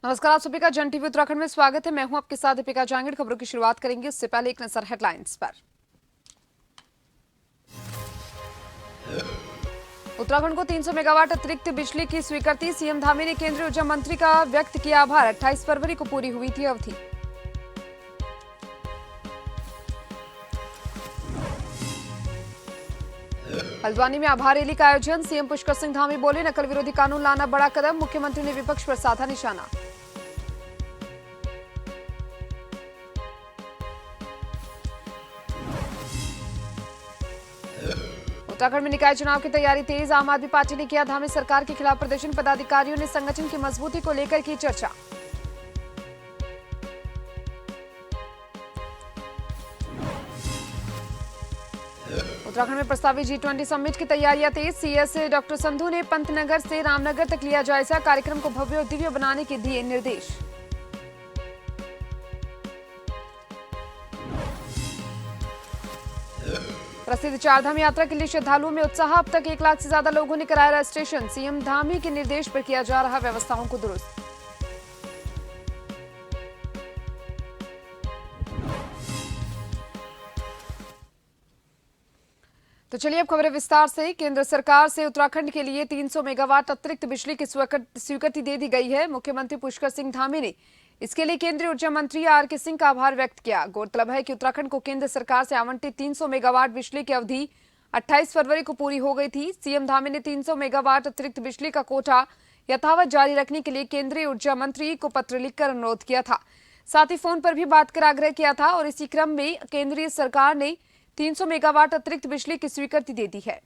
नमस्कार, आप सभी का जन टीवी उत्तराखंड में स्वागत है। मैं हूं आपके साथ दीपिका जांगिड़। खबरों की शुरुआत करेंगे, उससे पहले एक नजर हेडलाइंस पर। उत्तराखंड को 300 मेगावाट अतिरिक्त बिजली की स्वीकृति। सीएम धामी ने केंद्रीय ऊर्जा मंत्री का व्यक्त किया आभार। 28 फरवरी को पूरी हुई थी अवधि। हल्द्वानी में आभार रैली का आयोजन। सीएम पुष्कर सिंह धामी बोले, नकल विरोधी कानून लाना बड़ा कदम। मुख्यमंत्री ने विपक्ष पर साधा निशाना। उत्तराखंड में निकाय चुनाव की तैयारी तेज। आम आदमी पार्टी ने किया धामी सरकार के खिलाफ प्रदर्शन। पदाधिकारियों ने संगठन की मजबूती को लेकर की चर्चा। उत्तराखंड में प्रस्तावित G20 समिट की तैयारियां तेज। सीएस डॉक्टर संधू ने पंतनगर से रामनगर तक लिया जायजा। कार्यक्रम को भव्य और दिव्य बनाने के दिए निर्देश। प्रसिद्ध चारधाम यात्रा के लिए श्रद्धालुओं में उत्साह। अब तक 1 लाख से ज्यादा लोगों ने कराया रजिस्ट्रेशन। सीएम धामी के निर्देश पर किया जा रहा व्यवस्थाओं को दुरुस्त। तो चलिए अब खबरें विस्तार से। केंद्र सरकार से उत्तराखंड के लिए 300 मेगावाट अतिरिक्त बिजली की स्वीकृति दे दी गई है। मुख्यमंत्री पुष्कर सिंह धामी ने इसके लिए केंद्रीय ऊर्जा मंत्री आर.के. सिंह का आभार व्यक्त किया। गौरतलब है कि उत्तराखंड को केंद्र सरकार से आवंटित 300 मेगावाट बिजली की अवधि 28 फरवरी को पूरी हो गई थी। सीएम धामी ने 300 मेगावाट अतिरिक्त बिजली का कोटा यथावत जारी रखने के लिए केंद्रीय ऊर्जा मंत्री को पत्र लिखकर अनुरोध किया था। साथ ही फोन पर भी बात कर आग्रह किया था और इसी क्रम में केंद्रीय सरकार ने 300 मेगावाट अतिरिक्त बिजली की स्वीकृति दे दी है।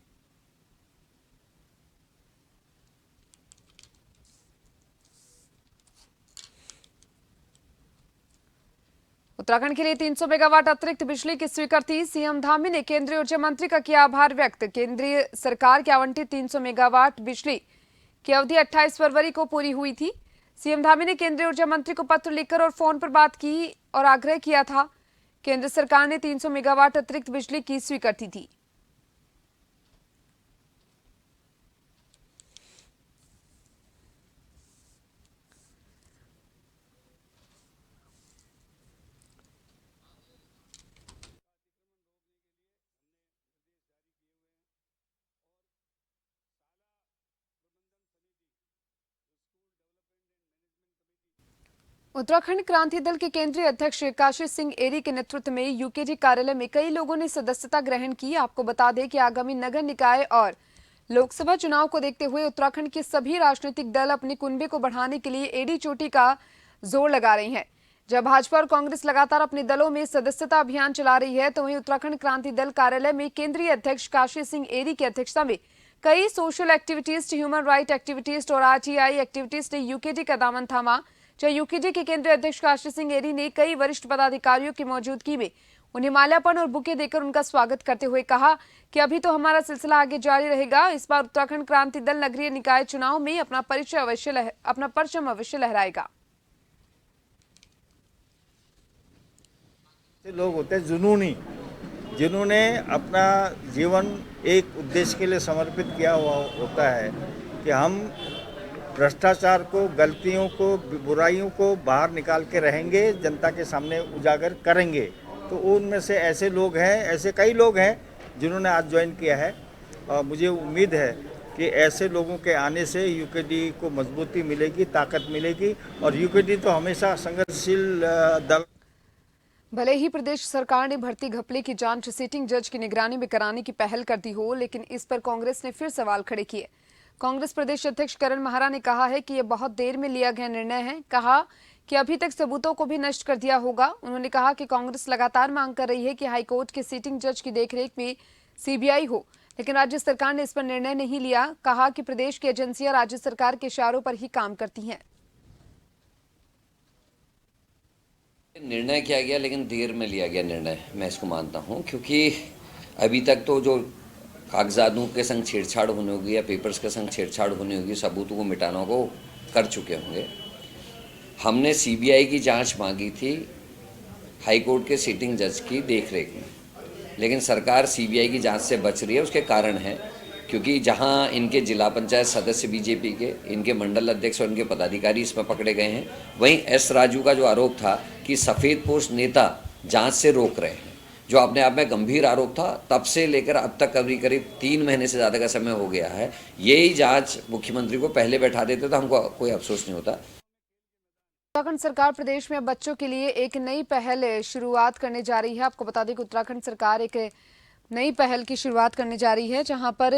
उत्तराखंड के लिए 300 मेगावाट अतिरिक्त बिजली की स्वीकृति। सीएम धामी ने केंद्रीय ऊर्जा मंत्री का किया आभार व्यक्त। केंद्रीय सरकार के आवंटित 300 मेगावाट बिजली की अवधि 28 फरवरी को पूरी हुई थी। सीएम धामी ने केंद्रीय ऊर्जा मंत्री को पत्र लिखकर और फोन पर बात की और आग्रह किया था। केंद्र सरकार ने 300 मेगावाट अतिरिक्त बिजली की स्वीकृति दी। उत्तराखंड क्रांति दल के केंद्रीय अध्यक्ष काशी सिंह एरी के नेतृत्व में यूकेडी कार्यालय में कई लोगों ने सदस्यता ग्रहण की। आपको बता दें कि आगामी नगर निकाय और लोकसभा चुनाव को देखते हुए उत्तराखंड के सभी राजनीतिक दल अपनी कुनबे को बढ़ाने के लिए एडी चोटी का जोर लगा रही हैं। जब भाजपा और कांग्रेस लगातार अपने दलों में सदस्यता अभियान चला रही है, तो वहीं उत्तराखंड क्रांति दल कार्यालय में केंद्रीय अध्यक्ष काशी सिंह एरी की अध्यक्षता में कई social activities, human right activities और आरटीआई एक्टिविटीज ने यूकेडी का दामन थामा। जहां यूकेडी के केंद्रीय अध्यक्ष काशी सिंह एरी ने कई वरिष्ठ पदाधिकारियों की मौजूदगी में उन्हें माल्यार्पण और बुके देकर उनका स्वागत करते हुए कहा कि अभी तो हमारा सिलसिला आगे जारी रहेगा। इस बार उत्तराखंड क्रांति दल नगरीय निकाय चुनाव में अपना परचम अवश्य लहराएगा। लोग होते हैं जुनूनी, जिन्होंने अपना जीवन एक उद्देश्य के लिए समर्पित किया हुआ होता है कि हम भ्रष्टाचार को, गलतियों को, बुराइयों को बाहर निकाल के रहेंगे, जनता के सामने उजागर करेंगे। तो उनमें से ऐसे लोग हैं, ऐसे कई लोग हैं जिन्होंने आज ज्वाइन किया है और मुझे उम्मीद है कि ऐसे लोगों के आने से यूकेडी को मजबूती मिलेगी, ताकत मिलेगी। और यूकेडी तो हमेशा संघर्षशील दल। भले ही प्रदेश सरकार ने भर्ती घपले की जांच सिटिंग जज की निगरानी में कराने की पहल कर दी हो, लेकिन इस पर कांग्रेस ने फिर सवाल खड़े किए। कांग्रेस प्रदेश अध्यक्ष करण महारा ने कहा है कि यह बहुत देर में लिया गया निर्णय है। कहा कि अभी तक सबूतों को भी नष्ट कर दिया होगा। उन्होंने कहा कि कांग्रेस लगातार मांग कर रही है कि हाईकोर्ट के सिटिंग जज की देखरेख में सीबीआई हो, लेकिन राज्य सरकार ने इस पर निर्णय नहीं लिया। कहा कि प्रदेश की एजेंसियां राज्य सरकार के इशारों पर ही काम करती हैं। निर्णय किया गया, लेकिन देर में लिया गया निर्णय, मैं इसको मानता हूं, क्योंकि अभी तक तो जो कागजातों के संग छेड़छाड़ होनी होगी या पेपर्स के संग छेड़छाड़ होनी होगी, सबूतों को मिटाना को कर चुके होंगे। हमने सीबीआई की जांच मांगी थी हाईकोर्ट के सिटिंग जज की देखरेख में, लेकिन सरकार सीबीआई की जांच से बच रही है। उसके कारण है क्योंकि जहां इनके जिला पंचायत सदस्य बीजेपी के, इनके मंडल अध्यक्ष और इनके पदाधिकारी इसमें पकड़े गए हैं, वहीं एस राजू का जो आरोप था कि सफ़ेद पोश नेता जांच से रोक रहे हैं, जो अपने आप में गंभीर आरोप था, तब से लेकर अब तक करीब 3 महीने से ज़्यादा का समय हो गया है। यही जांच मुख्यमंत्री को पहले बैठा देते तो हमको कोई अफसोस नहीं होता। उत्तराखंड सरकार प्रदेश में अब बच्चों के लिए एक नई पहल शुरुआत करने जा रही है। आपको बता दें कि उत्तराखंड सरकार एक नई पहल की शुरुआत करने जा रही है, जहां पर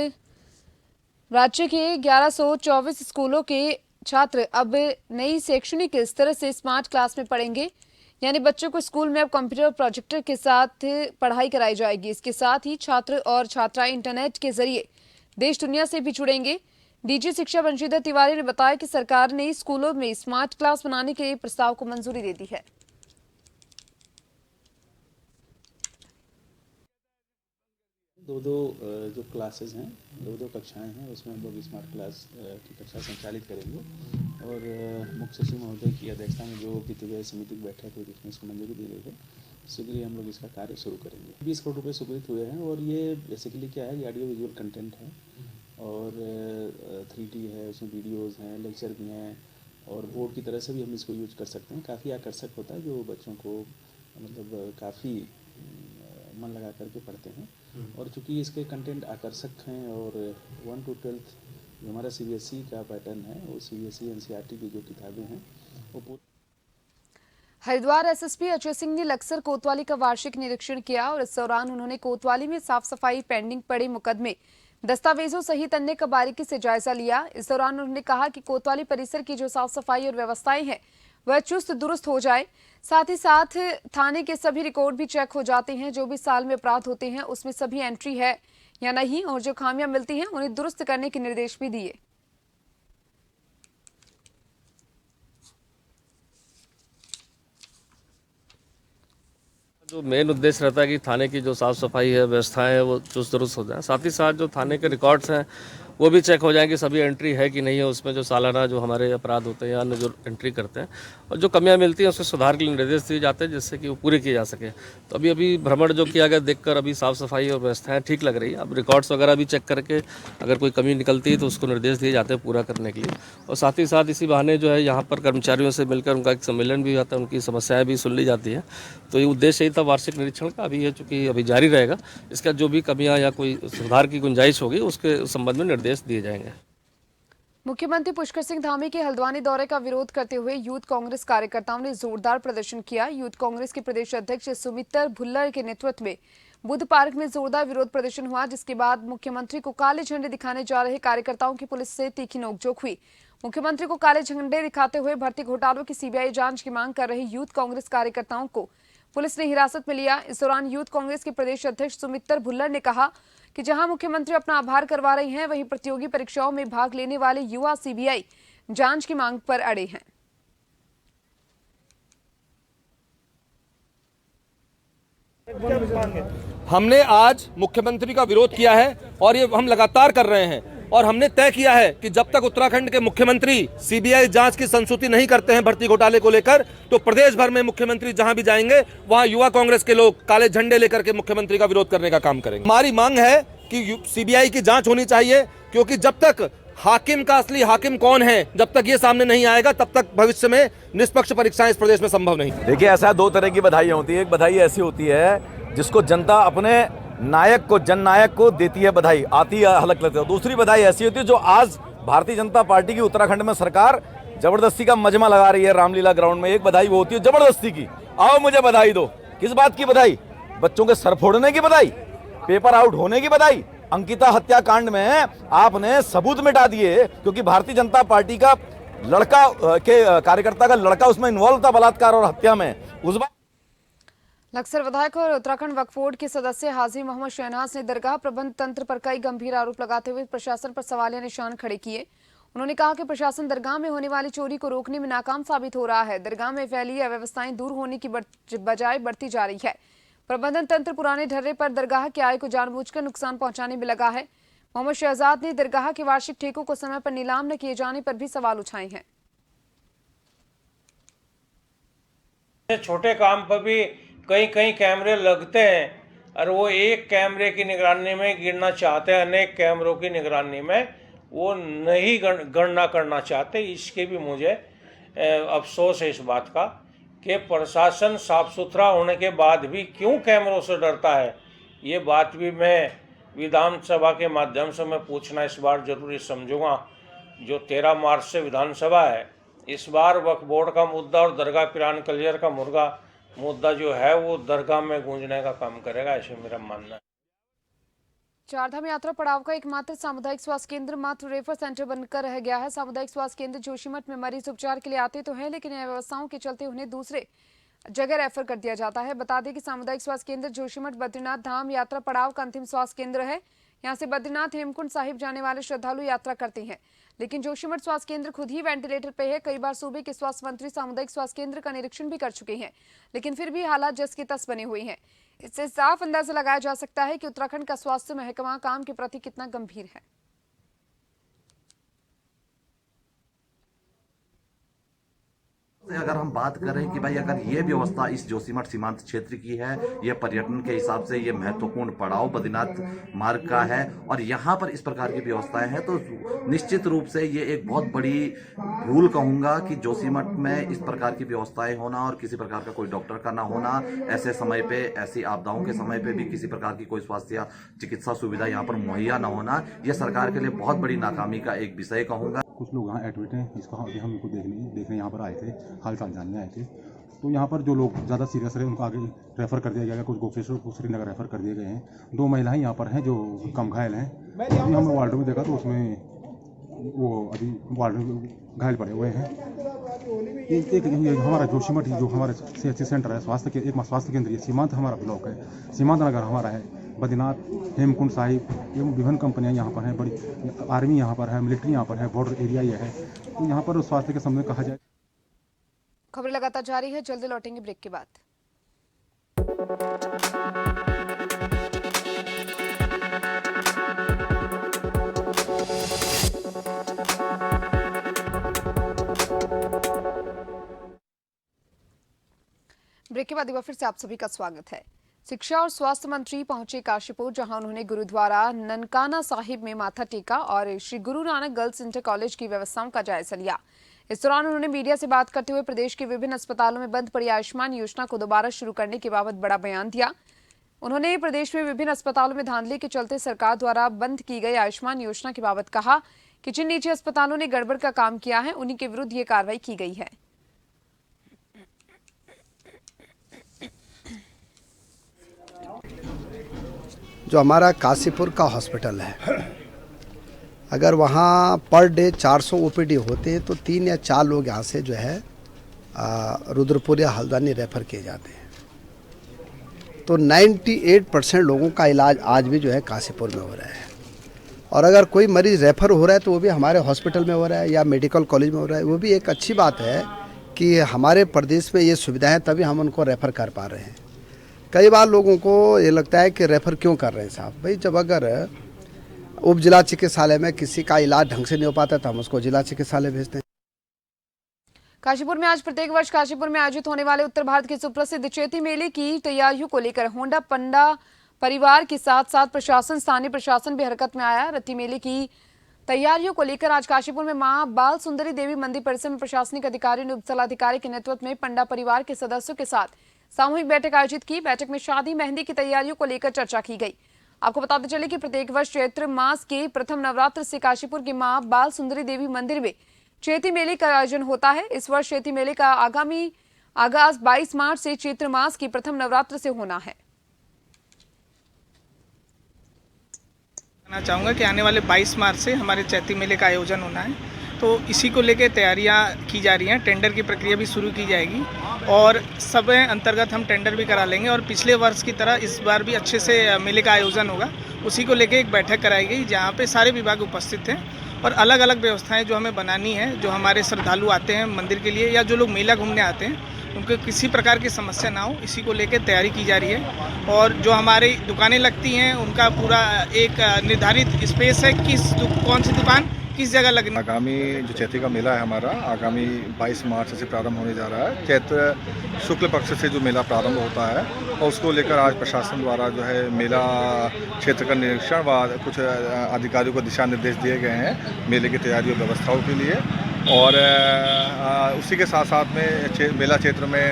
राज्य के 1124 स्कूलों के छात्र अब नई शैक्षणिक स्तर से स्मार्ट क्लास में पढ़ेंगे। यानी बच्चों को स्कूल में अब कंप्यूटर प्रोजेक्टर के साथ पढ़ाई कराई जाएगी। इसके साथ ही छात्र और छात्राएं इंटरनेट के जरिए देश दुनिया से भी जुड़ेंगे। डीजी शिक्षा बंशीधर तिवारी ने बताया कि सरकार ने स्कूलों में स्मार्ट क्लास बनाने के प्रस्ताव को मंजूरी दे दी है। दो जो क्लासेस हैं, दो कक्षाएं हैं, उसमें हम लोग स्मार्ट क्लास की कक्षा संचालित करेंगे। और मुख्य सचिव महोदय की अध्यक्षता में जो वित्तीय समिति की बैठक हुई जिसमें इसको मंजूरी दी गई है, शीघ्र ही हम लोग इसका कार्य शुरू करेंगे। 20 करोड़ रुपये स्वीकृत हुए हैं और ये बेसिकली क्या है, ये ऑडियो विजुअल कंटेंट है और 3D है, उसमें वीडियोज़ हैं, लेक्चर भी हैं और बोर्ड की तरह से भी हम इसको यूज कर सकते हैं। काफ़ी आकर्षक होता है, जो बच्चों को मतलब काफ़ी मन लगा करके पढ़ते हैं। और चूँकि इसके कंटेंट आकर्षक हैं और 1 to 12 जो हमारा CBSE का पैटर्न है, वो CBSE NCERT की जो किताबें हैं वो पूरी। हरिद्वार एसएसपी अजय सिंह ने लक्सर कोतवाली का वार्षिक निरीक्षण किया और इस दौरान उन्होंने कोतवाली में साफ सफाई, पेंडिंग पड़े मुकदमे, दस्तावेजों सहित अन्य का बारीकी से जायजा लिया। इस दौरान उन्होंने कहा कि कोतवाली परिसर की जो साफ सफाई और व्यवस्थाएं हैं वह चुस्त दुरुस्त हो जाए। साथ ही साथ थाने के सभी रिकॉर्ड भी चेक हो जाते हैं। जो भी साल में अपराध होते हैं उसमें सभी एंट्री है या नहीं, और जो खामियां मिलती हैं उन्हें दुरुस्त करने के निर्देश भी दिए। जो मेन उद्देश्य रहता है कि थाने की जो साफ़ सफाई है, व्यवस्थाएं हैं, वो चुस्त दुरुस्त हो जाए। साथ ही साथ जो थाने के रिकॉर्ड्स हैं वो भी चेक हो जाए कि सभी एंट्री है कि नहीं है उसमें, जो सालाना जो हमारे अपराध होते हैं या अन्य जो एंट्री करते हैं, और जो कमियां मिलती हैं उसके सुधार के लिए निर्देश दिए जाते हैं जिससे कि वो पूरे किए जा सके। तो अभी भ्रमण जो किया गया देखकर अभी साफ़ सफाई और व्यवस्थाएँ ठीक लग रही है। अब रिकॉर्ड्स वगैरह भी चेक करके अगर कोई कमी निकलती है तो उसको निर्देश दिए जाते हैं पूरा करने के लिए। और साथ ही साथ इसी बहाने जो है यहाँ पर कर्मचारियों से मिलकर उनका एक सम्मेलन भी होता है, उनकी समस्याएँ भी सुन ली जाती हैं। तो ये उद्देश्य यही था वार्षिक निरीक्षण का। अभी ये चूँकि अभी जारी रहेगा, इसका जो भी कमियाँ या कोई सुधार की गुंजाइश होगी उसके संबंध में निर्देश दिए जाएंगे। मुख्यमंत्री पुष्कर सिंह धामी के हल्द्वानी दौरे का विरोध करते हुए यूथ कांग्रेस कार्यकर्ताओं ने जोरदार प्रदर्शन किया। यूथ कांग्रेस के प्रदेश अध्यक्ष सुमित्र भुल्लर के नेतृत्व में बुद्ध पार्क में जोरदार विरोध प्रदर्शन हुआ, जिसके बाद मुख्यमंत्री को काले झंडे दिखाने जा रहे कार्यकर्ताओं की पुलिस से तीखी नोकझोंक हुई। मुख्यमंत्री को काले झंडे दिखाते हुए भर्ती घोटालों की सीबीआई जांच की मांग कर रहे यूथ कांग्रेस कार्यकर्ताओं को पुलिस ने हिरासत में लिया। इस दौरान यूथ कांग्रेस के प्रदेश अध्यक्ष सुमित्र भुल्लर ने कहा कि जहां मुख्यमंत्री अपना आभार करवा रहे हैं, वहीं प्रतियोगी परीक्षाओं में भाग लेने वाले युवा सीबीआई जांच की मांग पर अड़े हैं। हमने आज मुख्यमंत्री का विरोध किया है और ये हम लगातार कर रहे हैं और हमने तय किया है कि जब तक उत्तराखंड के मुख्यमंत्री सीबीआई जांच की संस्तुति नहीं करते हैं भर्ती घोटाले को लेकर, तो प्रदेश भर में मुख्यमंत्री जहां भी जाएंगे वहां युवा कांग्रेस के लोग काले झंडे लेकर के मुख्यमंत्री का विरोध करने का काम करेंगे। हमारी मांग है कि सीबीआई की जांच होनी चाहिए, क्योंकि जब तक हाकिम का असली हाकिम कौन है जब तक ये सामने नहीं आएगा तब तक भविष्य में निष्पक्ष परीक्षाएं इस प्रदेश में संभव नहीं। देखिए, ऐसा 2 तरह की बधाइयाँ होती है। एक बधाई ऐसी होती है जिसको जनता अपने नायक को, जननायक को देती है बधाई, आती है हलक लगती है। दूसरी बधाई ऐसी होती है जो आज भारतीय जनता पार्टी की उत्तराखंड में सरकार जबरदस्ती का मजमा लगा रही है रामलीला ग्राउंड में। एक बधाई वो होती है जबरदस्ती की, आओ मुझे बधाई दो। किस बात की बधाई? बच्चों के सर फोड़ने की बधाई, पेपर आउट होने की बधाई। अंकिता हत्याकांड में आपने सबूत मिटा दिए क्योंकि भारतीय जनता पार्टी का लड़का के कार्यकर्ता का लड़का उसमें इन्वॉल्व था बलात्कार और हत्या में। उस बात लक्सर विधायक और उत्तराखंड वक्फ बोर्ड के सदस्य हाजी मोहम्मद शहनाज ने दरगाह प्रबंध तंत्र पर कई गंभीर आरोप लगाते हुए प्रशासन पर सवालिया निशान खड़े किए। उन्होंने कहा कि प्रशासन दरगाह में होने वाली चोरी को रोकने में नाकाम साबित हो रहा है। दरगाह में फैली अव्यवस्थाएं दूर होने की बजाय बढ़ती जा रही है। प्रबंधन तंत्र पुराने ढर्रे पर दरगाह के आय को जानबूझकर नुकसान पहुंचाने में लगा है। मोहम्मद शहजाद ने दरगाह के वार्षिक ठेकों को समय पर नीलाम न किए जाने पर भी सवाल उठाए हैं। छोटे काम पर भी कहीं कहीं कैमरे लगते हैं, और वो एक कैमरे की निगरानी में गिनना चाहते हैं, अनेक कैमरों की निगरानी में वो नहीं गणना करना चाहते। इसके भी मुझे अफसोस है इस बात का कि प्रशासन साफ सुथरा होने के बाद भी क्यों कैमरों से डरता है। ये बात भी मैं विधानसभा के माध्यम से मैं पूछना इस बार जरूरी समझूंगा। जो 13 मार्च से विधानसभा है, इस बार वक्फ बोर्ड का मुद्दा और दरगाह पिरान कलियर का मुद्दा जो है वो दरगाह में गूंजने का काम करेगा, ऐसे मेरा मानना है। चारधाम यात्रा पड़ाव का एकमात्र सामुदायिक स्वास्थ्य केंद्र मात्र रेफर सेंटर बनकर रह गया है। सामुदायिक स्वास्थ्य केंद्र जोशीमठ में मरीज उपचार के लिए आते तो हैं, लेकिन अव्यवस्थाओं के चलते उन्हें दूसरे जगह रेफर कर दिया जाता है। बता दें कि सामुदायिक स्वास्थ्य केंद्र जोशीमठ बद्रीनाथ धाम यात्रा पड़ाव का अंतिम स्वास्थ्य केंद्र है। यहाँ से बद्रीनाथ हेमकुंड साहिब जाने वाले श्रद्धालु यात्रा करते हैं, लेकिन जोशीमठ स्वास्थ्य केंद्र खुद ही वेंटिलेटर पे है। कई बार सूबे के स्वास्थ्य मंत्री सामुदायिक स्वास्थ्य केंद्र का निरीक्षण भी कर चुके हैं, लेकिन फिर भी हालात जस की तस बने हुए हैं। इससे साफ अंदाजा लगाया जा सकता है कि उत्तराखंड का स्वास्थ्य महकमा काम के प्रति कितना गंभीर है। अगर हम बात करें कि भाई अगर ये व्यवस्था इस जोशीमठ सीमांत क्षेत्र की है, ये पर्यटन के हिसाब से ये महत्वपूर्ण पड़ाव बद्रीनाथ मार्ग का है और यहाँ पर इस प्रकार की व्यवस्थाएं हैं, तो निश्चित रूप से ये एक बहुत बड़ी भूल कहूंगा कि जोशीमठ में इस प्रकार की व्यवस्थाएं होना और किसी प्रकार का कोई डॉक्टर का ना होना, ऐसे समय पे ऐसी आपदाओं के समय पे भी किसी प्रकार की कोई स्वास्थ्य या चिकित्सा सुविधा यहाँ पर मुहैया न होना, यह सरकार के लिए बहुत बड़ी नाकामी का एक विषय कहूंगा। कुछ लोग यहाँ एडमिट हैं, इसका हम इनको देखने यहाँ पर आए थे, हाल चाल जानने आए थे। तो यहाँ पर जो लोग ज़्यादा सीरियस रहे उनको आगे रेफ़र कर दिया गया, कुछ गोपेश्वर को श्रीनगर रेफ़र कर दिए गए हैं। 2 महिलाएं यहाँ पर हैं जो कम घायल हैं। अभी हमने वार्ड में देखा तो उसमें वो अभी वार्ड में घायल पड़े हुए हैं। एक हमारा जोशीमठ जो हमारा CHC सेंटर है, एक स्वास्थ्य केंद्र है, सीमांत हमारा ब्लॉक है, सीमांत नगर हमारा है। बद्रीनाथ हेमकुंड साहिब एवं विभिन्न कंपनियां यहाँ पर हैं, बड़ी आर्मी यहाँ पर है, मिलिट्री यहाँ पर है, बॉर्डर एरिया ये है, तो यहाँ पर स्वास्थ्य के संबंध में कहा जाए। खबरें लगातार जारी है, जल्दी लौटेंगे ब्रेक के बाद। ब्रेक के बाद एक बार फिर से आप सभी का स्वागत है। शिक्षा और स्वास्थ्य मंत्री पहुंचे काशीपुर, जहां उन्होंने गुरुद्वारा ननकाना साहिब में माथा टेका और Shri Guru Nanak girls inter college की व्यवस्थाओं का जायजा लिया। इस दौरान उन्होंने मीडिया से बात करते हुए प्रदेश के विभिन्न अस्पतालों में बंद पड़ी आयुष्मान योजना को दोबारा शुरू करने के बाबत बड़ा बयान दिया। उन्होंने प्रदेश में विभिन्न अस्पतालों में धांधली के चलते सरकार द्वारा बंद की गई आयुष्मान योजना के बाबत कहा कि जिन निजी अस्पतालों ने गड़बड़ का काम किया है उन्हीं के विरुद्ध ये कार्रवाई की गई है। जो हमारा काशीपुर का हॉस्पिटल है, अगर वहाँ पर डे 400 OPD होते हैं तो 3 या 4 लोग यहाँ से जो है रुद्रपुर या हल्द्वानी रेफर किए जाते हैं। तो 98% लोगों का इलाज आज भी जो है काशीपुर में हो रहा है। और अगर कोई मरीज रेफर हो रहा है तो वो भी हमारे हॉस्पिटल में हो रहा है या मेडिकल कॉलेज में हो रहा है। वो भी एक अच्छी बात है कि हमारे प्रदेश में ये सुविधाएं, तभी हम उनको रेफर कर पा रहे हैं। कई बार लोगों को ये लगता है कि रेफर क्यों कर रहे हैं साहब। भाई जब अगर उप जिला चिकित्सालय में किसी का इलाज ढंग से नहीं हो पाता तो हम उसको जिला चिकित्सालय भेजते हैं। काशीपुर में आज प्रत्येक वर्ष काशीपुर में आयोजित होने वाले उत्तर भारत के सुप्रसिद्ध चैती मेले की तैयारियों को लेकर होंडा पंडा परिवार के साथ साथ प्रशासन, स्थानीय प्रशासन भी हरकत में आया। रति मेले की तैयारियों को लेकर आज काशीपुर में मां बाल सुंदरी देवी मंदिर परिसर में प्रशासनिक अधिकारियों ने उपजिलाधिकारी के नेतृत्व में पंडा परिवार के सदस्यों के साथ सामूहिक बैठक आयोजित की। बैठक में शादी मेहंदी की तैयारियों को लेकर चर्चा की गई। आपको बताते चले कि प्रत्येक वर्ष चैत्र मास के प्रथम नवरात्र से काशीपुर की मां बाल सुंदरी देवी मंदिर में चैती मेले का आयोजन होता है। इस वर्ष चैती मेले का आगामी आगाज 22 मार्च से चैत्र मास की प्रथम नवरात्र से होना है। कहना चाहूँगा कि आने वाले 22 मार्च से हमारे चैती मेले का आयोजन होना है, तो इसी को लेकर तैयारियां की जा रही हैं। टेंडर की प्रक्रिया भी शुरू की जाएगी और सब अंतर्गत हम टेंडर भी करा लेंगे और पिछले वर्ष की तरह इस बार भी अच्छे से मेले का आयोजन होगा। उसी को लेकर एक बैठक कराई गई जहाँ पे सारे विभाग उपस्थित हैं और अलग अलग व्यवस्थाएं जो हमें बनानी है, जो हमारे श्रद्धालु आते हैं मंदिर के लिए या जो लोग मेला घूमने आते हैं उनको किसी प्रकार की समस्या ना हो, इसी को लेकर तैयारी की जा रही है। और जो हमारी दुकानें लगती हैं उनका पूरा एक निर्धारित स्पेस है, कौन सी दुकान किस जगह लगनी। आगामी जो चैती का मेला है हमारा आगामी 22 मार्च से प्रारंभ होने जा रहा है। चैत्र शुक्ल पक्ष से जो मेला प्रारंभ होता है और उसको लेकर आज प्रशासन द्वारा जो है मेला क्षेत्र का निरीक्षण व कुछ अधिकारियों को दिशा निर्देश दिए गए हैं मेले की तैयारी और व्यवस्थाओं के लिए। और उसी के साथ साथ में मेला क्षेत्र में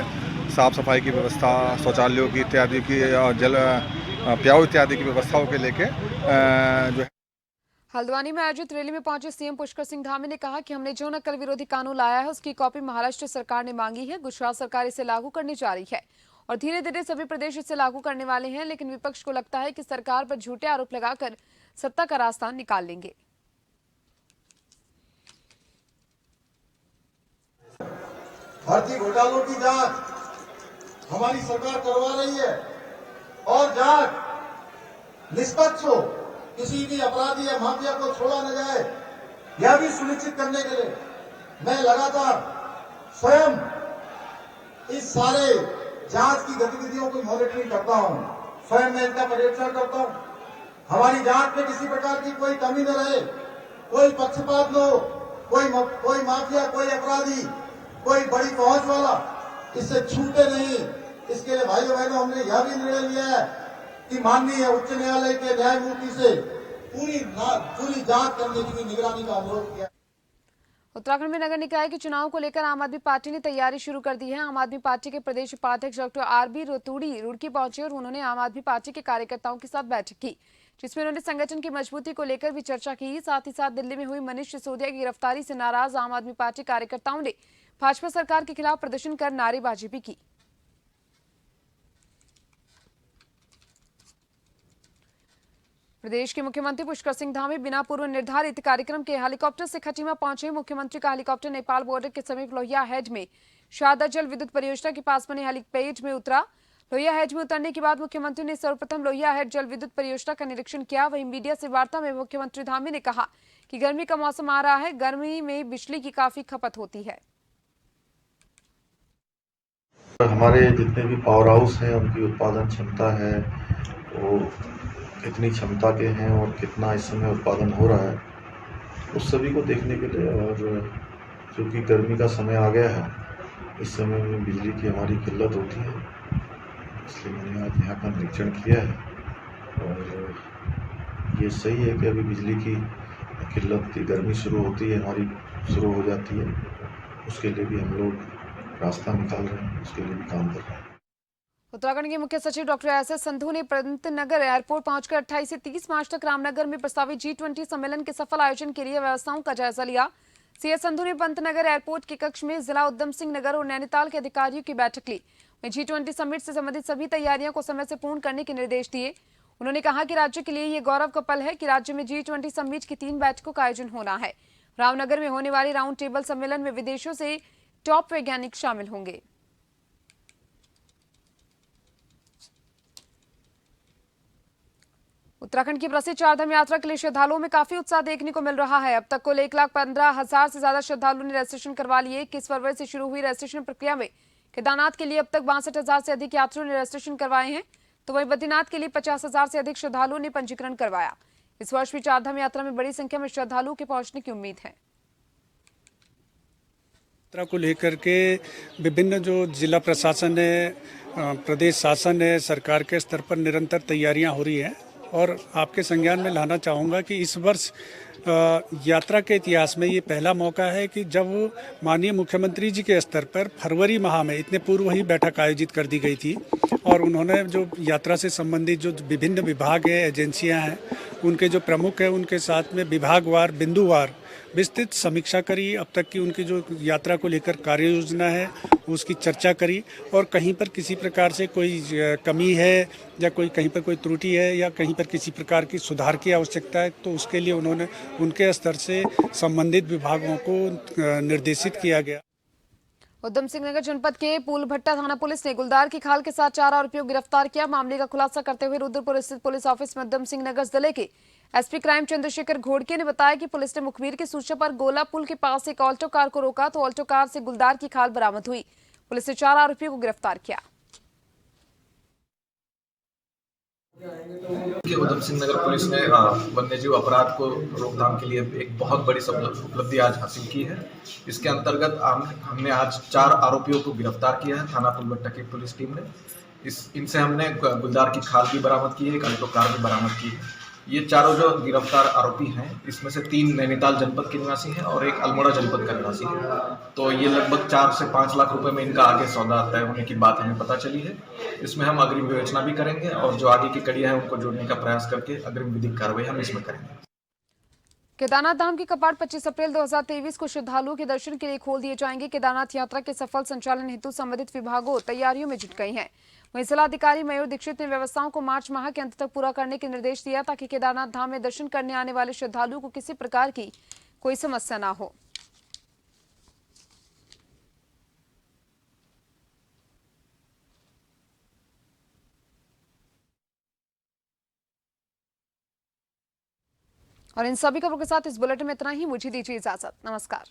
साफ सफाई की व्यवस्था, शौचालयों की इत्यादि की, जल प्याऊ इत्यादि की व्यवस्थाओं के लेके जो हल्द्वानी में आयोजित रैली में पहुंचे सीएम पुष्कर सिंह धामी ने कहा कि हमने जो नकल विरोधी कानून लाया है उसकी कॉपी महाराष्ट्र सरकार ने मांगी है। गुजरात सरकार इसे लागू करने जा रही है और धीरे धीरे सभी प्रदेश इसे लागू करने वाले हैं, लेकिन विपक्ष को लगता है कि सरकार पर झूठे आरोप लगाकर सत्ता का रास्ता निकाल लेंगे। भर्ती घोटालों की जांच हमारी सरकार करवा रही है और जांच निष्पक्ष हो, किसी भी अपराधी या माफिया को छोड़ा न जाए, यह भी सुनिश्चित करने के लिए मैं लगातार स्वयं इस सारे जांच की गतिविधियों की मॉनिटरिंग करता हूं। स्वयं मैं इनका पर्यवेक्षण करता हूं। हमारी जांच में किसी प्रकार की कोई कमी न रहे, कोई पक्षपात न हो, कोई माफिया, कोई अपराधी, कोई बड़ी पहुंच वाला इससे छूटे नहीं। इसके लिए भाइयों बहनों हमने यह भी निर्णय लिया है कि माननीय उच्च न्यायालय के न्यायमूर्ति से पूरी जांच करने की निगरानी का अनुरोध किया। उत्तराखंड में नगर निकाय के चुनाव को लेकर आम आदमी पार्टी ने तैयारी शुरू कर दी है। आम आदमी पार्टी के प्रदेश उपाध्यक्ष डॉक्टर आरबी रतूड़ी रुड़की पहुंचे और उन्होंने आम आदमी पार्टी के कार्यकर्ताओं के साथ बैठक की, जिसमें उन्होंने संगठन की मजबूती को लेकर भी चर्चा की। साथ ही साथ दिल्ली में हुई मनीष सिसोदिया की गिरफ्तारी से नाराज आम आदमी पार्टी कार्यकर्ताओं ने भाजपा सरकार के खिलाफ प्रदर्शन कर नारेबाजी भी की। प्रदेश के मुख्यमंत्री पुष्कर सिंह धामी बिना पूर्व निर्धारित कार्यक्रम के हेलीकॉप्टर से खटीमा पहुंचे। मुख्यमंत्री का हेलीकॉप्टर नेपाल बॉर्डर के समीप लोहिया हेड में शारदा जल विद्युत परियोजना के पास बने हेलीपैड में उतरा। लोहिया हेड में उतरने के बाद मुख्यमंत्री ने सर्वप्रथम लोहिया हेड जल विद्युत परियोजना का निरीक्षण किया। वहीं मीडिया से वार्ता में मुख्यमंत्री धामी ने कहा कि गर्मी का मौसम आ रहा है, गर्मी में बिजली की काफी खपत होती है। हमारे जितने भी पावर हाउस हैं उनकी उत्पादन क्षमता है वो कितनी क्षमता के हैं और कितना इस समय उत्पादन हो रहा है उस सभी को देखने के लिए, और चूँकि गर्मी का समय आ गया है, इस समय में बिजली की हमारी किल्लत होती है, इसलिए मैंने आज यहाँ का निरीक्षण किया है। और ये सही है कि अभी बिजली की किल्लत की गर्मी शुरू होती है, हमारी शुरू हो जाती है, उसके लिए भी हम लोग रास्ता निकाल रहे हैं, उसके लिए भी काम कर रहे हैं। उत्तराखंड के मुख्य सचिव डॉक्टर एस.एस. संधू ने पंतनगर एयरपोर्ट पहुंचकर 28 से 30 मार्च तक रामनगर में प्रस्तावित G20 सम्मेलन के सफल आयोजन के लिए व्यवस्थाओं का जायजा लिया। सीएस संधू ने पंतनगर एयरपोर्ट के कक्ष में जिला उधम सिंह नगर और नैनीताल के अधिकारियों की बैठक ली। वहीं G20 समिट से संबंधित सभी तैयारियों को समय से पूर्ण करने के निर्देश दिए। उन्होंने कहा कि राज्य के लिए ये गौरव का पल है कि राज्य में G20 समिट की 3 बैठकों का आयोजन होना है। रामनगर में होने वाली राउंड टेबल सम्मेलन में विदेशों से टॉप वैज्ञानिक शामिल होंगे। उत्तराखंड की प्रसिद्ध चारधाम यात्रा के लिए श्रद्धालुओं में काफी उत्साह देखने को मिल रहा है। अब तक कुल 1,15,000 से ज्यादा श्रद्धालुओं ने रजिस्ट्रेशन करवा लिए। 21 फरवरी से शुरू हुई रजिस्ट्रेशन प्रक्रिया में केदारनाथ के लिए अब तक 62,000 से अधिक यात्रियों ने रजिस्ट्रेशन करवाए हैं, तो वहीं बद्रीनाथ के लिए 50,000 से अधिक श्रद्धालुओं ने पंजीकरण करवाया। इस वर्ष भी चारधाम यात्रा में बड़ी संख्या में श्रद्धालुओं के पहुंचने की उम्मीद है। यात्रा को लेकर के विभिन्न जो जिला प्रशासन है, प्रदेश शासन है, सरकार के स्तर पर निरंतर तैयारियां हो रही हैं। और आपके संज्ञान में लाना चाहूँगा कि इस वर्ष यात्रा के इतिहास में ये पहला मौका है कि जब माननीय मुख्यमंत्री जी के स्तर पर फरवरी माह में इतने पूर्व ही बैठक आयोजित कर दी गई थी और उन्होंने जो यात्रा से संबंधित जो विभिन्न विभाग हैं, एजेंसियां हैं, उनके जो प्रमुख हैं, उनके साथ में विभागवार, बिंदुवार विस्तृत समीक्षा करी। अब तक की उनकी जो यात्रा को लेकर कार्य योजना है उसकी चर्चा करी और कहीं पर किसी प्रकार से कोई कमी है या कोई कहीं पर कोई त्रुटि है या कहीं पर किसी प्रकार की सुधार की आवश्यकता है तो उसके लिए उन्होंने उनके स्तर से संबंधित विभागों को निर्देशित किया गया। उधम सिंह नगर जनपद के पुलभट्टा थाना पुलिस ने गुलदार की खाल के साथ 4 आरोपियों को गिरफ्तार किया। मामले का खुलासा करते हुए रुद्रपुर स्थित पुलिस ऑफिस में उधम सिंह नगर जिले के एसपी क्राइम चंद्रशेखर घोड़के ने बताया कि पुलिस ने मुखबिर की सूचना पर गोला पुल के पास एक ऑल्टो कार को रोका तो ऑल्टो कार से गुलदार की खाल बरामद हुई। पुलिस ने 4 आरोपियों को गिरफ्तार किया। कि उधम सिंह नगर पुलिस ने वन्यजीव अपराध को रोकथाम के लिए एक बहुत बड़ी उपलब्धि आज हासिल की है। इसके अंतर्गत हमने आज 4 आरोपियों को गिरफ्तार किया है थाना पुलबट्टा की पुलिस टीम ने। इनसे हमने गुलदार की खाल भी बरामद की है, एक अल्टो कार भी बरामद की है। ये चारों जो गिरफ्तार आरोपी हैं, इसमें से 3 नैनीताल जनपद के निवासी हैं और एक अल्मोड़ा जनपद का निवासी है। तो ये लगभग 4 से 5 लाख रुपए में इनका आगे सौदा तय होने की बात हमें पता चली है। इसमें हम अग्रिम विवेचना भी करेंगे और जो आगे की कड़ियां हैं उनको जोड़ने का प्रयास करके अग्रिम विधिक कार्रवाई हम इसमें करेंगे। केदारनाथ धाम के कपाट 25 अप्रैल 2023 को श्रद्धालुओं के दर्शन के लिए खोल दिए जाएंगे। केदारनाथ यात्रा के सफल संचालन हेतु संबंधित विभागों तैयारियों में जुट गए हैं। वहीं जिलाधिकारी मयूर दीक्षित ने व्यवस्थाओं को मार्च माह के अंत तक पूरा करने के निर्देश दिया ताकि केदारनाथ धाम में दर्शन करने आने वाले श्रद्धालुओं को किसी प्रकार की कोई समस्या न हो। और इन सभी खबरों के साथ इस बुलेटिन में इतना ही। मुझे दीजिए इजाजत। नमस्कार।